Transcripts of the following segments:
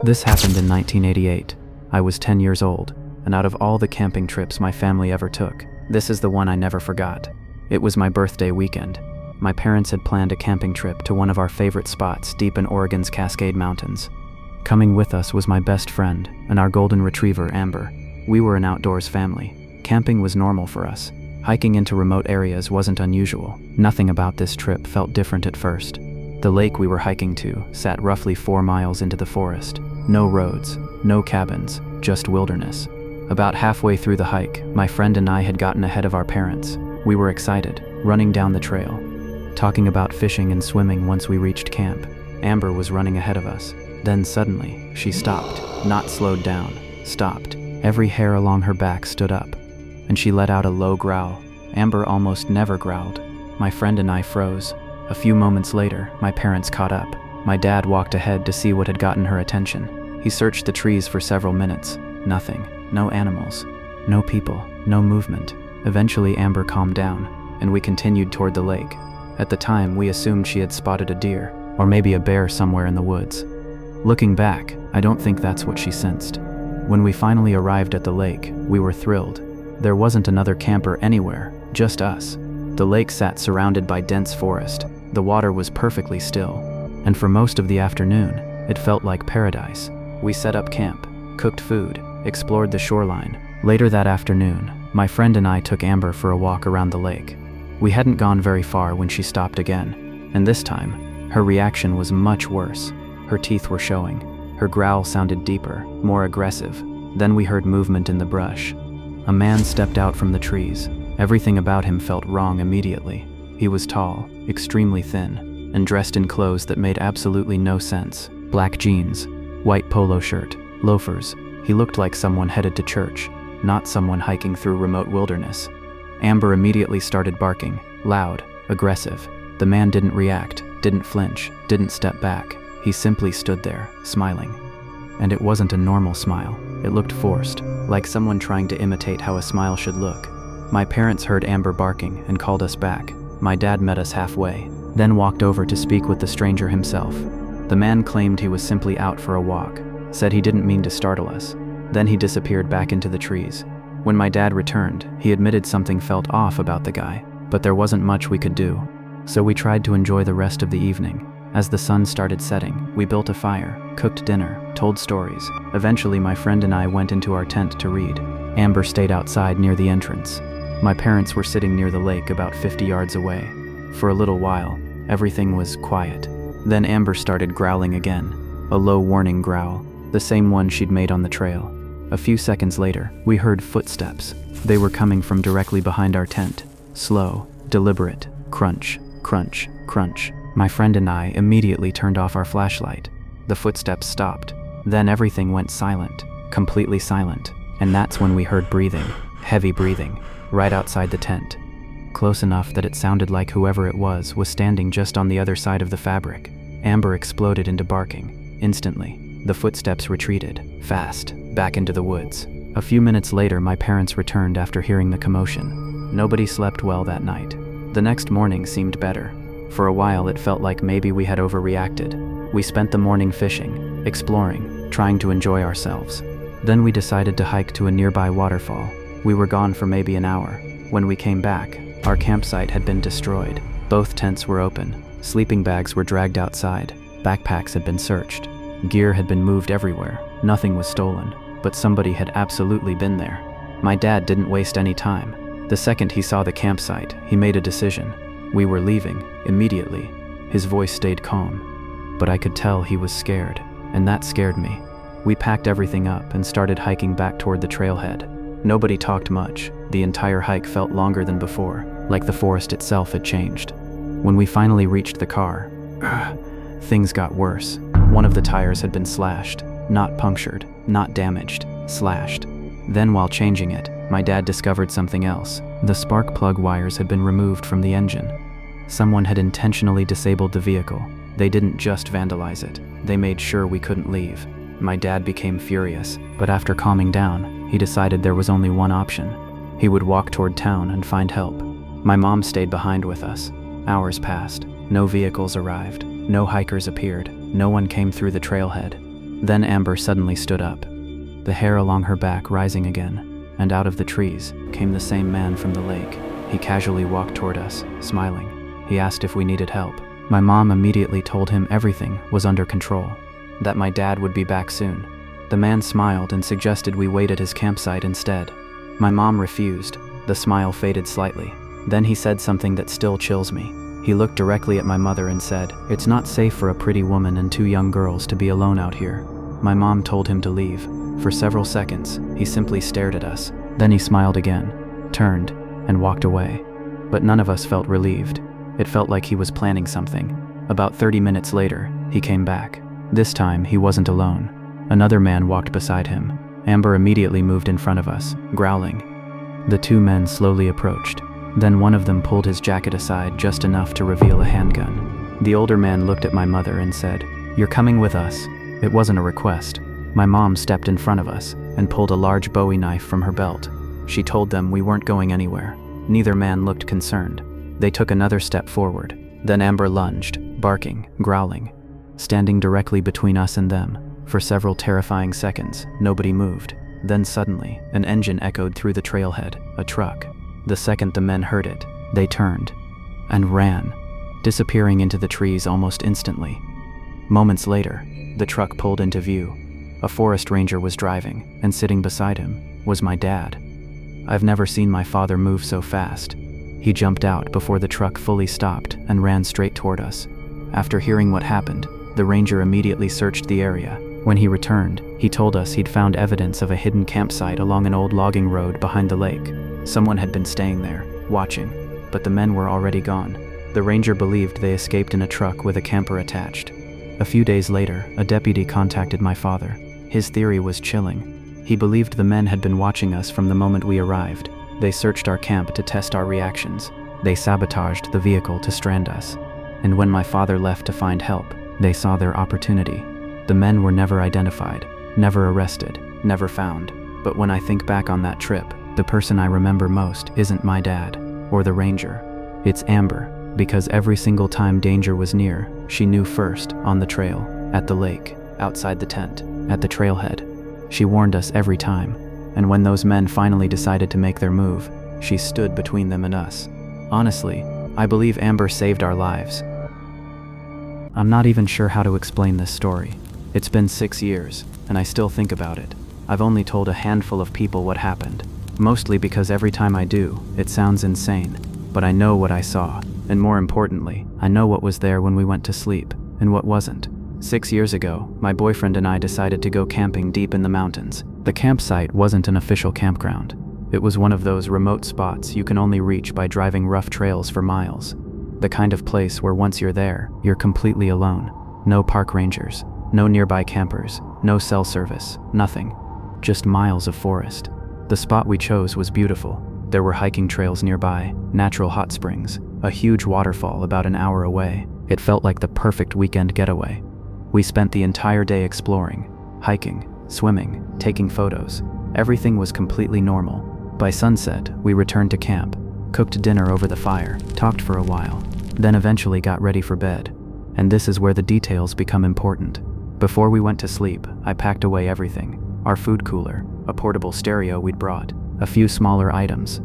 This happened in 1988. I was 10 years old, and out of all the camping trips my family ever took, this is the one I never forgot. It was my birthday weekend. My parents had planned a camping trip to one of our favorite spots deep in Oregon's Cascade Mountains. Coming with us was my best friend and our golden retriever, Amber. We were an outdoors family. Camping was normal for us. Hiking into remote areas wasn't unusual. Nothing about this trip felt different at first. The lake we were hiking to sat roughly 4 miles into the forest. No roads, no cabins, just wilderness. About halfway through the hike, my friend and I had gotten ahead of our parents. We were excited, running down the trail, talking about fishing and swimming once we reached camp. Amber was running ahead of us. Then suddenly, she stopped, not slowed down, stopped. Every hair along her back stood up, and she let out a low growl. Amber almost never growled. My friend and I froze. A few moments later, my parents caught up. My dad walked ahead to see what had gotten her attention. He searched the trees for several minutes. Nothing. No animals. No people. No movement. Eventually, Amber calmed down, and we continued toward the lake. At the time, we assumed she had spotted a deer, or maybe a bear somewhere in the woods. Looking back, I don't think that's what she sensed. When we finally arrived at the lake, we were thrilled. There wasn't another camper anywhere, just us. The lake sat surrounded by dense forest. The water was perfectly still, and for most of the afternoon, it felt like paradise. We set up camp, cooked food, explored the shoreline. Later that afternoon, my friend and I took Amber for a walk around the lake. We hadn't gone very far when she stopped again, and this time, her reaction was much worse. Her teeth were showing. Her growl sounded deeper, more aggressive. Then we heard movement in the brush. A man stepped out from the trees. Everything about him felt wrong immediately. He was tall, extremely thin, and dressed in clothes that made absolutely no sense. Black jeans, white polo shirt, loafers. He looked like someone headed to church, not someone hiking through remote wilderness. Amber immediately started barking, loud, aggressive. The man didn't react, didn't flinch, didn't step back. He simply stood there, smiling. And it wasn't a normal smile. It looked forced, like someone trying to imitate how a smile should look. My parents heard Amber barking and called us back. My dad met us halfway, then walked over to speak with the stranger himself. The man claimed he was simply out for a walk, said he didn't mean to startle us. Then he disappeared back into the trees. When my dad returned, he admitted something felt off about the guy, but there wasn't much we could do. So we tried to enjoy the rest of the evening. As the sun started setting, we built a fire, cooked dinner, told stories. Eventually, my friend and I went into our tent to read. Amber stayed outside near the entrance. My parents were sitting near the lake about 50 yards away. For a little while, everything was quiet. Then Amber started growling again, a low warning growl, the same one she'd made on the trail. A few seconds later, we heard footsteps. They were coming from directly behind our tent. Slow, deliberate, crunch, crunch, crunch. My friend and I immediately turned off our flashlight. The footsteps stopped. Then everything went silent, completely silent. And that's when we heard breathing, heavy breathing, right outside the tent. Close enough that it sounded like whoever it was standing just on the other side of the fabric. Amber exploded into barking. Instantly, the footsteps retreated, fast, back into the woods. A few minutes later, my parents returned after hearing the commotion. Nobody slept well that night. The next morning seemed better. For a while, it felt like maybe we had overreacted. We spent the morning fishing, exploring, trying to enjoy ourselves. Then we decided to hike to a nearby waterfall. We were gone for maybe an hour. When we came back, our campsite had been destroyed. Both tents were open. Sleeping bags were dragged outside. Backpacks had been searched. Gear had been moved everywhere. Nothing was stolen, but somebody had absolutely been there. My dad didn't waste any time. The second he saw the campsite, he made a decision. We were leaving, immediately. His voice stayed calm, but I could tell he was scared, and that scared me. We packed everything up and started hiking back toward the trailhead. Nobody talked much. The entire hike felt longer than before, like the forest itself had changed. When we finally reached the car, things got worse. One of the tires had been slashed, not punctured, not damaged, slashed. Then while changing it, my dad discovered something else. The spark plug wires had been removed from the engine. Someone had intentionally disabled the vehicle. They didn't just vandalize it. They made sure we couldn't leave. My dad became furious, but after calming down, he decided there was only one option. He would walk toward town and find help. My mom stayed behind with us. Hours passed. No vehicles arrived. No hikers appeared. No one came through the trailhead. Then Amber suddenly stood up, the hair along her back rising again, and out of the trees came the same man from the lake. He casually walked toward us, smiling. He asked if we needed help. My mom immediately told him everything was under control, that my dad would be back soon. The man smiled and suggested we wait at his campsite instead. My mom refused. The smile faded slightly. Then he said something that still chills me. He looked directly at my mother and said, "It's not safe for a pretty woman and 2 young girls to be alone out here." My mom told him to leave. For several seconds, he simply stared at us. Then he smiled again, turned, and walked away. But none of us felt relieved. It felt like he was planning something. About 30 minutes later, he came back. This time, he wasn't alone. Another man walked beside him. Amber immediately moved in front of us, growling. The 2 men slowly approached. Then one of them pulled his jacket aside just enough to reveal a handgun. The older man looked at my mother and said, "You're coming with us." It wasn't a request. My mom stepped in front of us and pulled a large Bowie knife from her belt. She told them we weren't going anywhere. Neither man looked concerned. They took another step forward. Then Amber lunged, barking, growling. Standing directly between us and them, for several terrifying seconds, nobody moved. Then suddenly, an engine echoed through the trailhead, a truck. The second the men heard it, they turned and ran, disappearing into the trees almost instantly. Moments later, the truck pulled into view. A forest ranger was driving, and sitting beside him was my dad. I've never seen my father move so fast. He jumped out before the truck fully stopped and ran straight toward us. After hearing what happened, the ranger immediately searched the area. When he returned, he told us he'd found evidence of a hidden campsite along an old logging road behind the lake. Someone had been staying there, watching, but the men were already gone. The ranger believed they escaped in a truck with a camper attached. A few days later, a deputy contacted my father. His theory was chilling. He believed the men had been watching us from the moment we arrived. They searched our camp to test our reactions. They sabotaged the vehicle to strand us. And when my father left to find help, they saw their opportunity. The men were never identified, never arrested, never found. But when I think back on that trip, the person I remember most isn't my dad or the ranger. It's Amber, because every single time danger was near, she knew first, on the trail, at the lake, outside the tent, at the trailhead. She warned us every time, and when those men finally decided to make their move, she stood between them and us. Honestly, I believe Amber saved our lives. I'm not even sure how to explain this story. It's been 6 years, and I still think about it. I've only told a handful of people what happened, mostly because every time I do, it sounds insane. But I know what I saw, and more importantly, I know what was there when we went to sleep, and what wasn't. 6 years ago, my boyfriend and I decided to go camping deep in the mountains. The campsite wasn't an official campground. It was one of those remote spots you can only reach by driving rough trails for miles. The kind of place where once you're there, you're completely alone. No park rangers, no nearby campers, no cell service, nothing. Just miles of forest. The spot we chose was beautiful. There were hiking trails nearby, natural hot springs, a huge waterfall about an hour away. It felt like the perfect weekend getaway. We spent the entire day exploring, hiking, swimming, taking photos. Everything was completely normal. By sunset, we returned to camp, cooked dinner over the fire, talked for a while, then eventually got ready for bed. And this is where the details become important. Before we went to sleep, I packed away everything. Our food cooler, a portable stereo we'd brought, a few smaller items.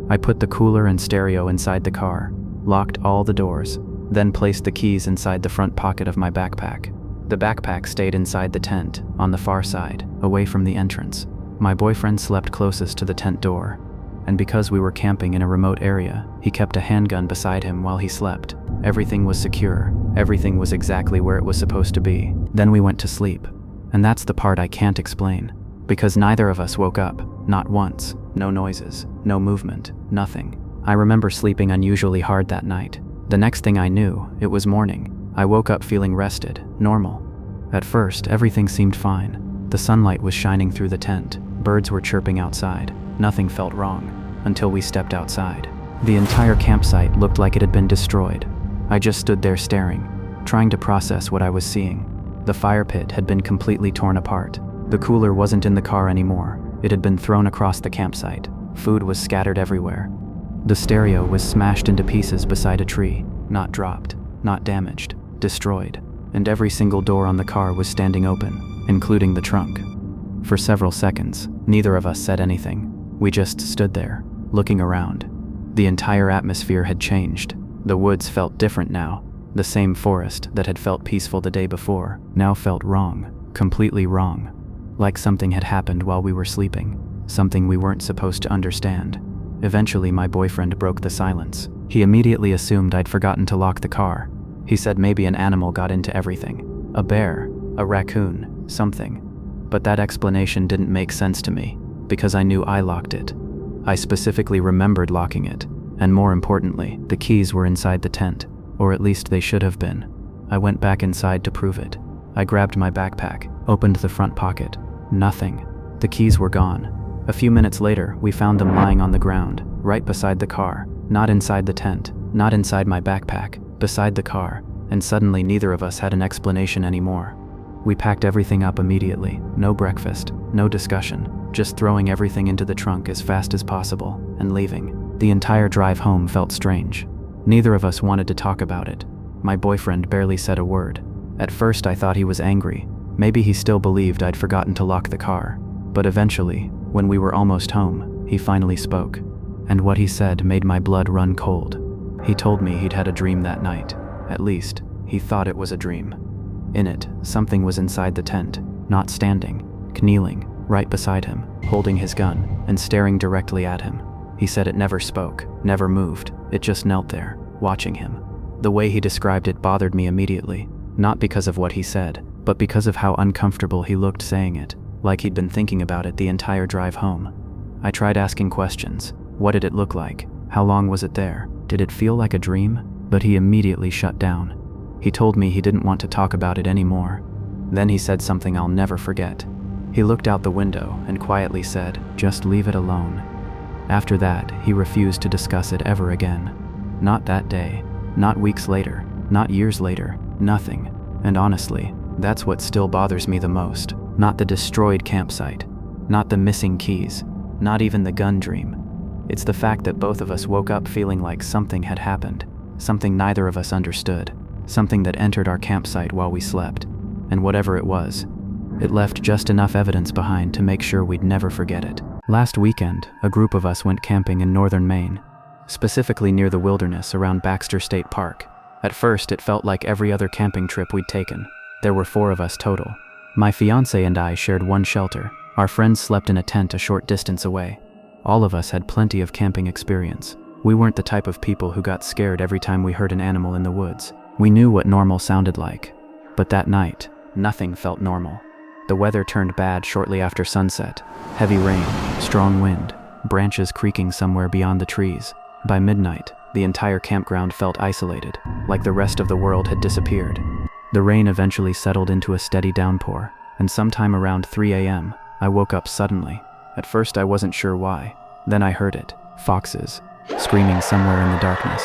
I put the cooler and stereo inside the car, locked all the doors, then placed the keys inside the front pocket of my backpack. The backpack stayed inside the tent, on the far side, away from the entrance. My boyfriend slept closest to the tent door, and because we were camping in a remote area, he kept a handgun beside him while he slept. Everything was secure, everything was exactly where it was supposed to be. Then we went to sleep, and that's the part I can't explain, because neither of us woke up, not once. No noises, no movement, nothing. I remember sleeping unusually hard that night. The next thing I knew, it was morning. I woke up feeling rested, normal. At first, everything seemed fine. The sunlight was shining through the tent. Birds were chirping outside. Nothing felt wrong, until we stepped outside. The entire campsite looked like it had been destroyed. I just stood there staring, trying to process what I was seeing. The fire pit had been completely torn apart. The cooler wasn't in the car anymore. It had been thrown across the campsite. Food was scattered everywhere. The stereo was smashed into pieces beside a tree, not dropped, not damaged, destroyed. And every single door on the car was standing open. including the trunk. For several seconds, neither of us said anything. We just stood there, looking around. The entire atmosphere had changed. The woods felt different now. The same forest that had felt peaceful the day before now felt wrong, completely wrong. Like something had happened while we were sleeping, something we weren't supposed to understand. Eventually, my boyfriend broke the silence. He immediately assumed I'd forgotten to lock the car. He said maybe an animal got into everything. A bear, a raccoon, something. But that explanation didn't make sense to me, because I knew I locked it. I specifically remembered locking it, and more importantly, the keys were inside the tent, or at least they should have been. I went back inside to prove it. I grabbed my backpack, opened the front pocket. Nothing. The keys were gone. A few minutes later, we found them lying on the ground, right beside the car, not inside the tent, not inside my backpack, beside the car, and suddenly neither of us had an explanation anymore. We packed everything up immediately, no breakfast, no discussion, just throwing everything into the trunk as fast as possible, and leaving. The entire drive home felt strange. Neither of us wanted to talk about it. My boyfriend barely said a word. At first I thought he was angry. Maybe he still believed I'd forgotten to lock the car. But eventually, when we were almost home, he finally spoke. And what he said made my blood run cold. He told me he'd had a dream that night. At least, he thought it was a dream. In it, something was inside the tent, not standing, kneeling, right beside him, holding his gun, and staring directly at him. He said it never spoke, never moved, it just knelt there, watching him. The way he described it bothered me immediately, not because of what he said, but because of how uncomfortable he looked saying it, like he'd been thinking about it the entire drive home. I tried asking questions. What did it look like? How long was it there? Did it feel like a dream? But he immediately shut down. He told me he didn't want to talk about it anymore. Then he said something I'll never forget. He looked out the window and quietly said, "Just leave it alone." After that, he refused to discuss it ever again. Not that day, not weeks later, not years later, nothing. And honestly, that's what still bothers me the most. Not the destroyed campsite, not the missing keys, not even the gun dream. It's the fact that both of us woke up feeling like something had happened, something neither of us understood, something that entered our campsite while we slept. And whatever it was, it left just enough evidence behind to make sure we'd never forget it. Last weekend, a group of us went camping in northern Maine, specifically near the wilderness around Baxter State Park. At first, it felt like every other camping trip we'd taken. There were 4 of us total. My fiancé and I shared one shelter. Our friends slept in a tent a short distance away. All of us had plenty of camping experience. We weren't the type of people who got scared every time we heard an animal in the woods. We knew what normal sounded like. But that night, nothing felt normal. The weather turned bad shortly after sunset. Heavy rain, strong wind, branches creaking somewhere beyond the trees. By midnight, the entire campground felt isolated, like the rest of the world had disappeared. The rain eventually settled into a steady downpour, and sometime around 3 a.m., I woke up suddenly. At first I wasn't sure why. Then I heard it. Foxes, screaming somewhere in the darkness.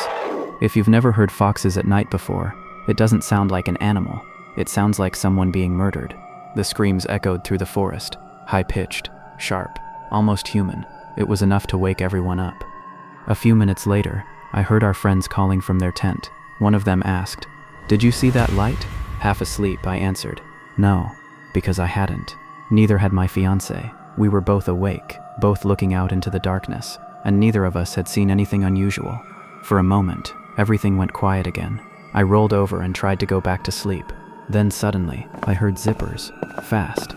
If you've never heard foxes at night before, it doesn't sound like an animal. It sounds like someone being murdered. The screams echoed through the forest, high-pitched, sharp, almost human. It was enough to wake everyone up. A few minutes later, I heard our friends calling from their tent. One of them asked, "Did you see that light?" Half asleep, I answered, "No," because I hadn't. Neither had my fiancé. We were both awake, both looking out into the darkness, and neither of us had seen anything unusual. For a moment, everything went quiet again. I rolled over and tried to go back to sleep. Then suddenly, I heard zippers, fast,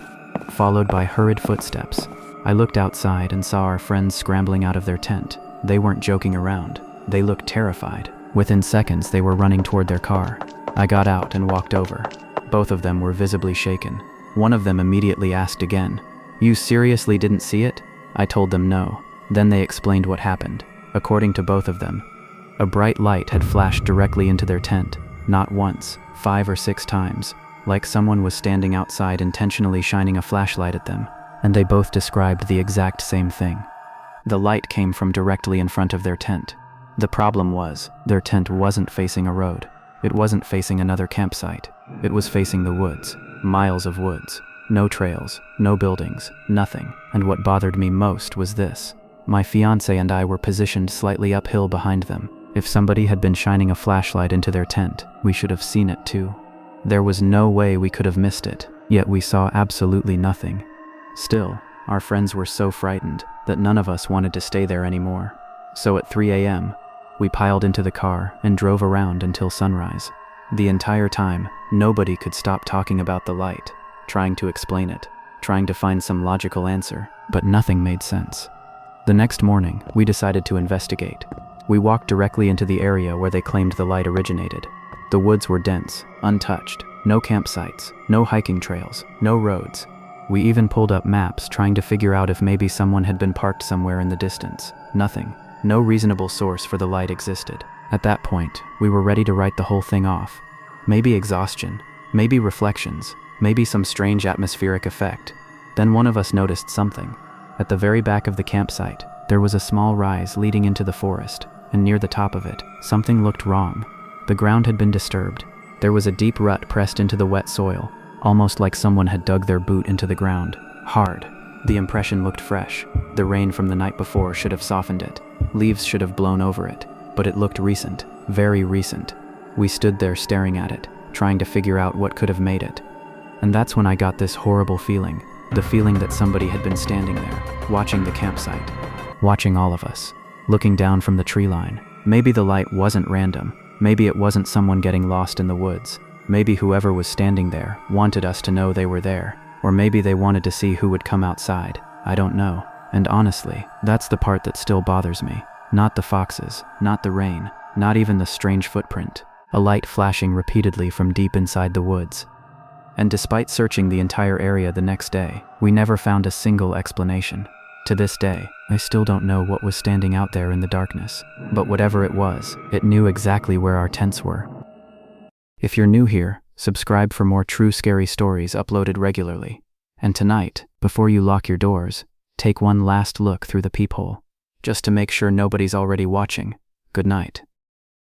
followed by hurried footsteps. I looked outside and saw our friends scrambling out of their tent. They weren't joking around. They looked terrified. Within seconds, they were running toward their car. I got out and walked over. Both of them were visibly shaken. One of them immediately asked again, "You seriously didn't see it?" I told them no. Then they explained what happened. According to both of them, a bright light had flashed directly into their tent, not once, 5 or 6 times, like someone was standing outside intentionally shining a flashlight at them, and they both described the exact same thing. The light came from directly in front of their tent. The problem was, their tent wasn't facing a road. It wasn't facing another campsite. It was facing the woods, miles of woods. No trails, no buildings, nothing. And what bothered me most was this. My fiancé and I were positioned slightly uphill behind them. If somebody had been shining a flashlight into their tent, we should have seen it too. There was no way we could have missed it. Yet we saw absolutely nothing. Still, our friends were so frightened that none of us wanted to stay there anymore. So at 3 a.m., we piled into the car and drove around until sunrise. The entire time, nobody could stop talking about the light, trying to explain it, trying to find some logical answer, but nothing made sense. The next morning, we decided to investigate. We walked directly into the area where they claimed the light originated. The woods were dense, untouched, no campsites, no hiking trails, no roads. We even pulled up maps trying to figure out if maybe someone had been parked somewhere in the distance. Nothing. No reasonable source for the light existed. At that point, we were ready to write the whole thing off. Maybe exhaustion, maybe reflections, maybe some strange atmospheric effect. Then one of us noticed something. At the very back of the campsite, there was a small rise leading into the forest, and near the top of it, something looked wrong. The ground had been disturbed. There was a deep rut pressed into the wet soil, almost like someone had dug their boot into the ground, hard. The impression looked fresh. The rain from the night before should have softened it. Leaves should have blown over it, but it looked recent, very recent. We stood there staring at it, trying to figure out what could have made it. And that's when I got this horrible feeling, the feeling that somebody had been standing there, watching the campsite, watching all of us, looking down from the tree line. Maybe the light wasn't random. Maybe it wasn't someone getting lost in the woods. Maybe whoever was standing there wanted us to know they were there. Or maybe they wanted to see who would come outside. I don't know. And honestly, that's the part that still bothers me. Not the foxes, not the rain, not even the strange footprint. A light flashing repeatedly from deep inside the woods. And despite searching the entire area the next day, we never found a single explanation. To this day, I still don't know what was standing out there in the darkness. But whatever it was, it knew exactly where our tents were. If you're new here, subscribe for more true scary stories uploaded regularly. And tonight, before you lock your doors, take one last look through the peephole, just to make sure nobody's already watching. Good night.